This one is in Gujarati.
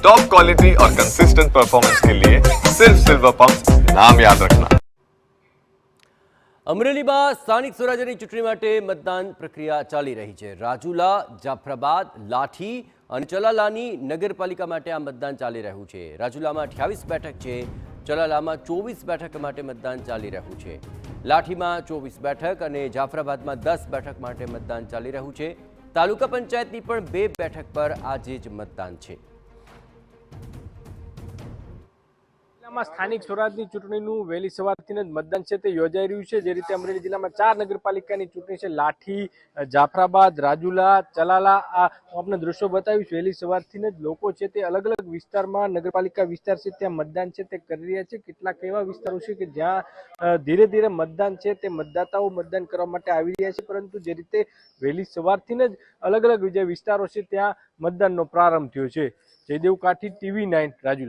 टॉप क्वालिटी और कंसिस्टेंट परफॉर्मेंस के लिए सिर्फ सिल्वर पंप नाम याद रखना। અમરેલીમાં સ્થાનિક સ્વરાજ્યની ચૂંટણી માટે મતદાન પ્રક્રિયા ચાલી રહી છે। રાજુલા, જાફરાબાદ, લાઠી અને ચલાલાની નગરપાલિકા માટે આ મતદાન ચાલી રહ્યું છે। રાજુલામાં 28 બેઠક છે, ચલાલામાં 24 બેઠક માટે મતદાન ચાલી રહ્યું છે। લાઠીમાં 24 બેઠક અને જાફરાબાદમાં 10 બેઠક માટે મતદાન ચાલી રહ્યું છે। તાલુકા પંચાયતની પણ 2 બેઠક પર આજે જ મતદાન છે। સ્થાનિક સ્વરાજની ચૂંટણીનું વહેલી સવારથી જ મતદાન છે તે યોજાઈ રહ્યું છે। જે રીતે અમરેલી જિલ્લામાં 4 નગરપાલિકાની ચૂંટણી છે, લાઠી, જાફરાબાદ, રાજુલા, ચલાલા, આ આપણે દ્રશ્યો બતાવીશ। વહેલી સવારથી જ લોકો છે તે અલગ અલગ વિસ્તારમાં, નગરપાલિકા વિસ્તાર છે ત્યાં મતદાન છે તે કરી રહ્યા છે। કેટલાક એવા વિસ્તારો છે કે જ્યાં ધીરે ધીરે મતદાન છે તે મતદાતાઓ મતદાન કરવા માટે આવી રહ્યા છે, પરંતુ જે રીતે વહેલી સવારથી જ અલગ અલગ જે વિસ્તારો છે ત્યાં મતદાનનો પ્રારંભ થયો છે। જયદેવ કાઠી, TV9, રાજુલા।